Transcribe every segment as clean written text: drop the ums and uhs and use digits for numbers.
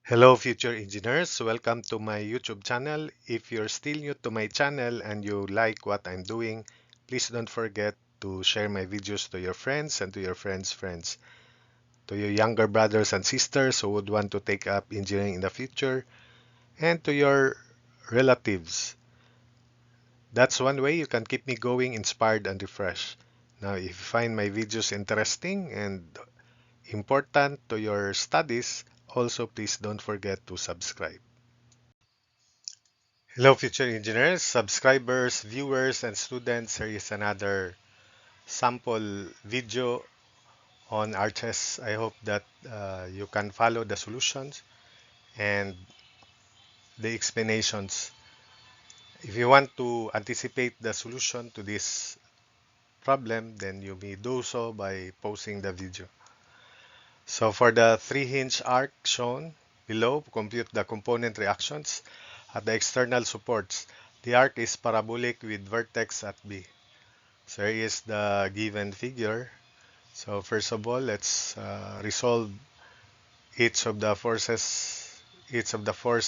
Hello, future engineers. Welcome to my YouTube channel. If you're still new to my channel and you like what I'm doing, please don't forget to share my videos to your friends and to your friends' friends, to your younger brothers and sisters who would want to take up engineering in the future, and to your relatives. That's one way you can keep me going, inspired, and refreshed. Now, if you find my videos interesting and important to your studies, also please don't forget to subscribe. Hello, future engineers, subscribers, viewers, and students. Here is another sample video on ArchES. I hope that you can follow the solutions and the explanations. If you want to anticipate the solution to this problem, then you may do so by pausing the video. So for the three-hinge arc shown below, compute the component reactions at the external supports. The arc is parabolic with vertex at B. So here is the given figure. So first of all, let's resolve each of the force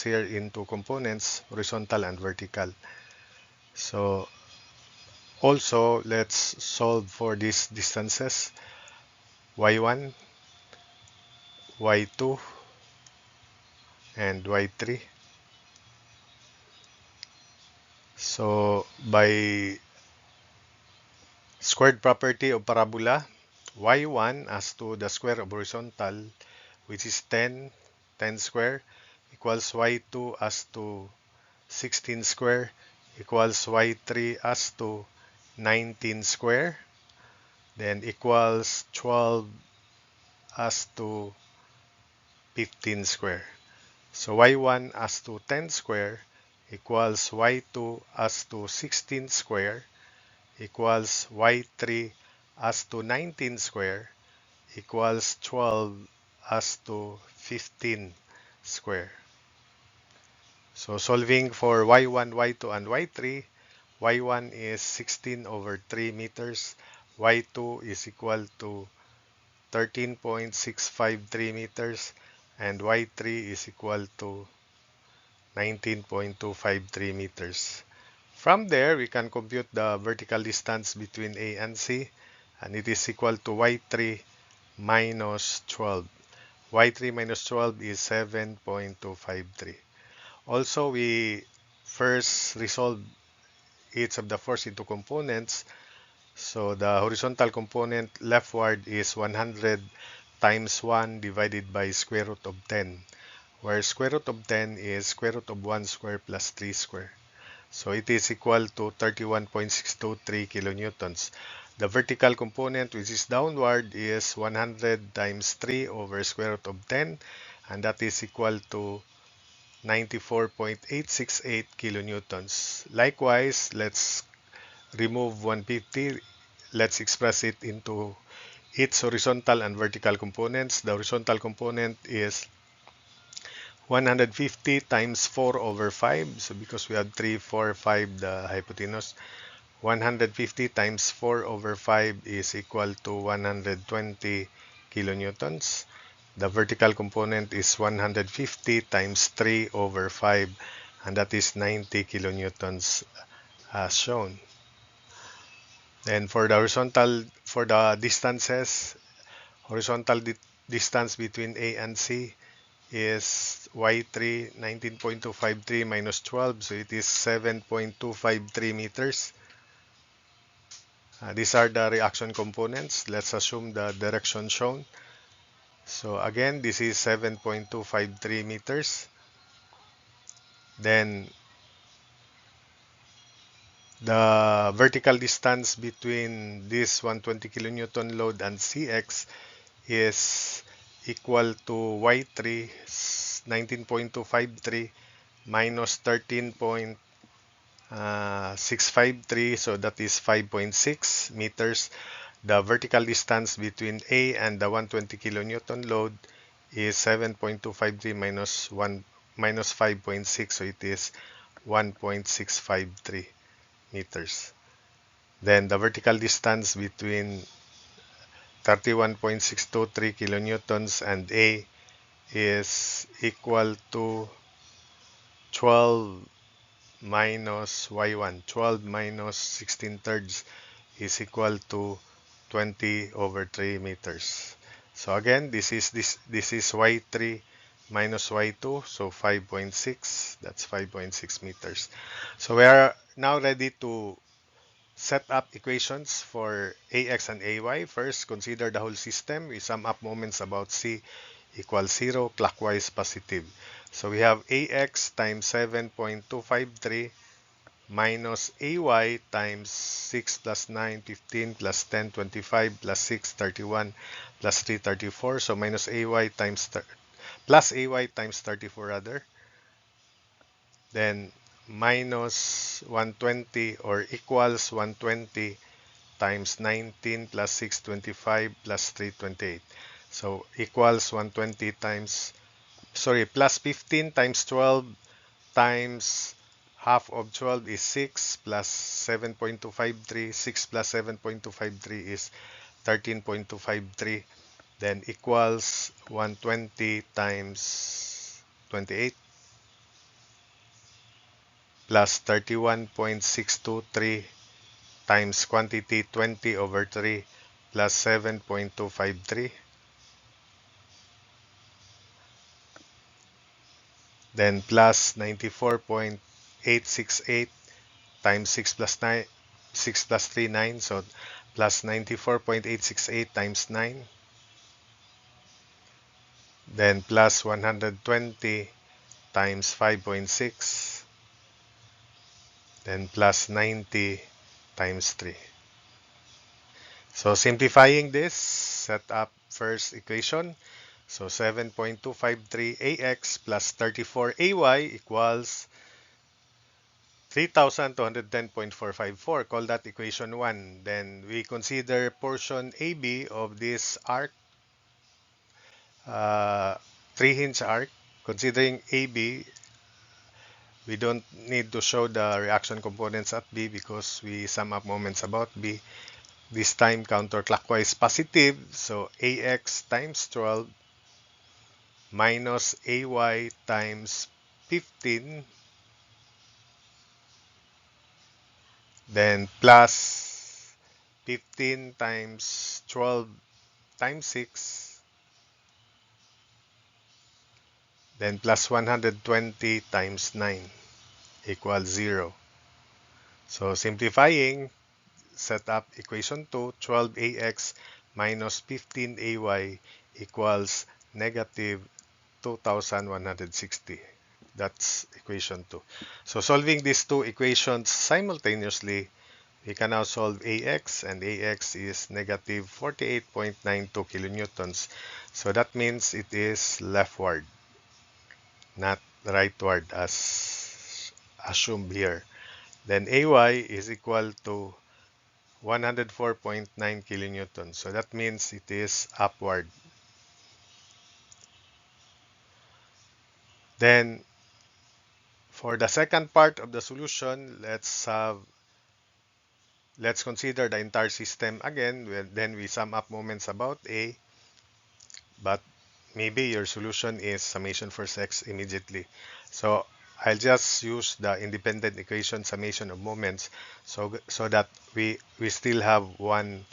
here into components, horizontal and vertical. So also, let's solve for these distances, y1, y2, and y3. So by squared property of parabola, y1 as to the square of horizontal, which is 10 square, equals y2 as to 16 square equals y3 as to 19 square, then equals 12 as to 15 square. So y1 as to 10 square equals y2 as to 16 square equals y3 as to 19 square equals 12 as to 15 square. So solving for y1, y2, and y3, y1 is 16 over 3 meters, y2 is equal to 13.653 meters, and y3 is equal to 19.253 meters. From there, we can compute the vertical distance between A and C, and it is equal to y3 minus 12. y3 minus 12 is 7.253. Also, we first resolve each of the force into components. So the horizontal component leftward is 100 times 1 divided by square root of 10, where square root of 10 is square root of 1 square plus 3 square. So it is equal to 31.623 kilonewtons. The vertical component, which is downward, is 100 times 3 over square root of 10, and that is equal to 94.868 kilonewtons. Likewise, let's remove 150. Let's express it into its horizontal and vertical components. The horizontal component is 150 times 4 over 5. So because we have 3, 4, 5, the hypotenuse, 150 times 4 over 5 is equal to 120 kilonewtons. The vertical component is 150 times 3 over 5, and that is 90 kilonewtons as shown. And for the distances, horizontal distance between A and C is y3 19.253 minus 12, so it is 7.253 meters. These are the reaction components. Let's assume the direction shown. So again, this is 7.253 meters. Then the vertical distance between this 120 kilonewton load and CX is equal to y3 19.253 minus 13.653, so that is 5.6 meters. The vertical distance between A and the 120 kilonewton load is 7.253 minus 1 minus 5.6, so it is 1.653 meters. Then the vertical distance between 31.623 kilonewtons and A is equal to 12 minus y1. 12 minus 16 thirds is equal to 20 over 3 meters. So again, this is y3 minus y2, so 5.6. That's 5.6 meters. So we are now ready to set up equations for ax and ay. First, consider the whole system. We sum up moments about c equals 0, clockwise positive. So we have ax times 7.253 minus ay times 6 plus 9, 15 plus 10, 25 plus 6, 31 plus 3, 34. So minus ay times plus ay times 34 rather. Then minus 120 or equals 120 times 19 plus 6, 25 plus 3, 28. So equals 120 times, sorry, plus 15 times 12 times half of 12 is 6 plus 7.253. 6 plus 7.253 is 13.253. Then equals 120 times 28 plus 31.623 times quantity 20 over 3 plus 7.253. Then plus 94.868 times 6 plus 9, 6 plus 3, 9. So plus 94.868 times 9. Then plus 120 times 5.6. Then plus 90 times 3. So simplifying this, set up first equation. So 7.253 AX plus 34 AY equals 3,210.454. Call that equation 1. Then we consider portion AB of this arc, 3-hinge arc. Considering AB, we don't need to show the reaction components at B because we sum up moments about B. This time counterclockwise positive. So AX times 12 minus AY times 15, then plus 15 times 12 times 6, then plus 120 times 9 equals 0. So simplifying, set up equation 2, 12ax minus 15ay equals negative 2,160. That's equation 2. So solving these two equations simultaneously, we can now solve ax, and ax is negative 48.92 kilonewtons. So that means it is leftward, not rightward as assumed here. Then ay is equal to 104.9 kilonewtons. So that means it is upward. Then for the second part of the solution, let's consider the entire system again. Then we sum up moments about A, but maybe your solution is summation for x immediately. So I'll just use the independent equation summation of moments so that we still have one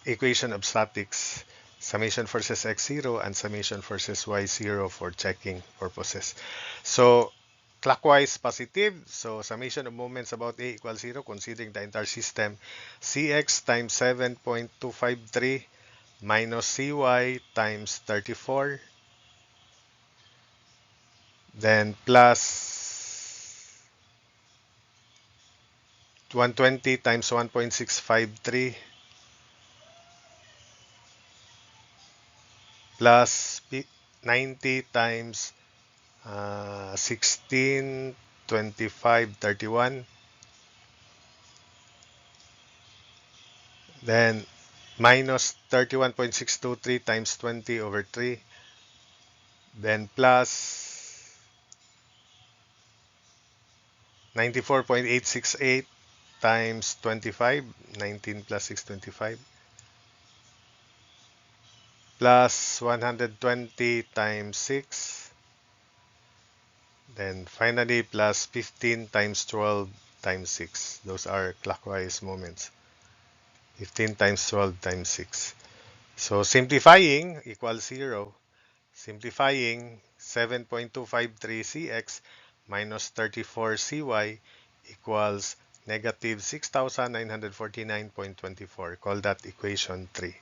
equation of statics, summation versus x0 and summation versus y0 for checking purposes. So clockwise positive, so summation of moments about A equals 0 considering the entire system. Cx times 7.253 minus cy times 34, then plus 120 times 1.653 plus 90 times 16, 25, 31. Then minus 31.623 times 20 over 3. Then plus 94.868 times 25. 19 plus 6, 25. plus 120 times 6, then finally plus 15 times 12 times 6. Those are clockwise moments. 15 times 12 times 6. So simplifying equals 0. Simplifying 7.253 cx minus 34 cy equals negative 6,949.24. Call that equation 3.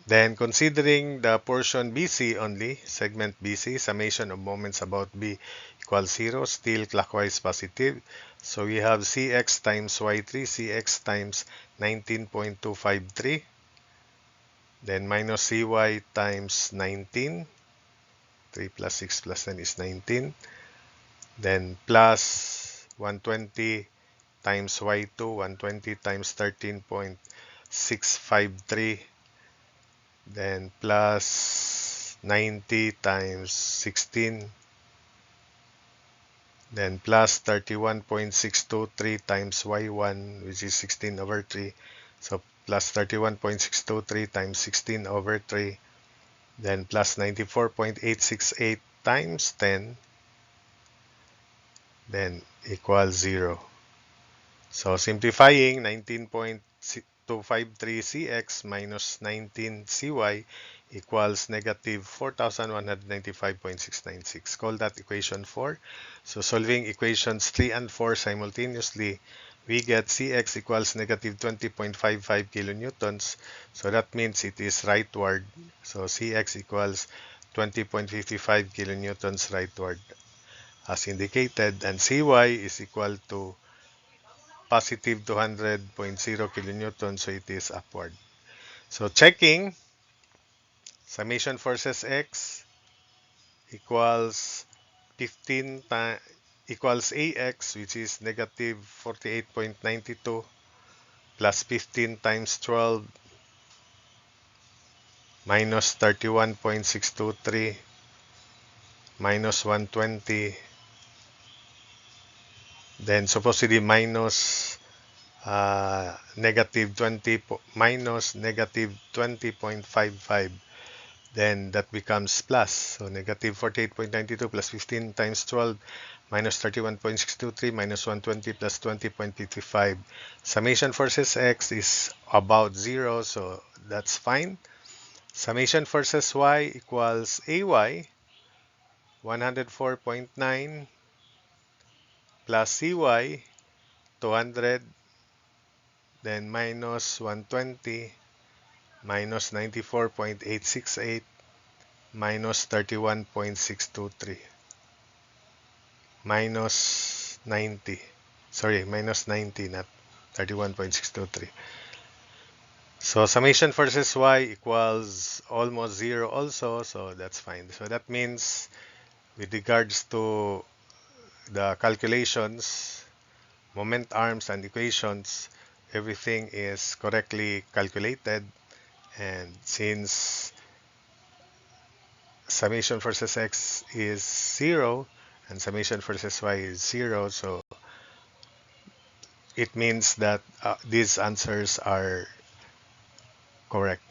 Then considering the portion BC only, segment BC, summation of moments about B equals 0, still clockwise positive. So we have Cx times Y3, Cx times 19.253, then minus Cy times 19, 3 plus 6 plus 10 is 19, then plus 120 times Y2, 120 times 13.653, then plus 90 times 16, then plus 31.623 times y1, which is 16 over 3. So plus 31.623 times 16 over 3, then plus 94.868 times 10, then equals 0. So simplifying 19.253 cx minus 19 cy equals negative 4,195.696. Call that equation 4. So solving equations 3 and 4 simultaneously, we get cx equals negative 20.55 kilonewtons. So that means it is rightward. So cx equals 20.55 kilonewtons rightward as indicated, and cy is equal to positive 200.0 kilonewtons, so it is upward. So checking, summation forces x equals 15 equals ax, which is negative 48.92 plus 15 times 12 minus 31.623 minus 120, then supposedly minus negative 20 minus negative 20.55, then that becomes plus. So negative 48.92 plus 15 times 12 minus 31.623 minus 120 plus 20.55. Summation versus x is about 0, so that's fine. Summation versus y equals ay 104.9 plus cy 200, then minus 120 minus 94.868 minus 31.623 minus 90. Sorry, minus 90, not 31.623. So summation versus y equals almost 0 also, so that's fine. So that means with regards to the calculations, moment arms and equations, everything is correctly calculated. And since summation versus x is 0 and summation versus y is 0, so it means that these answers are correct.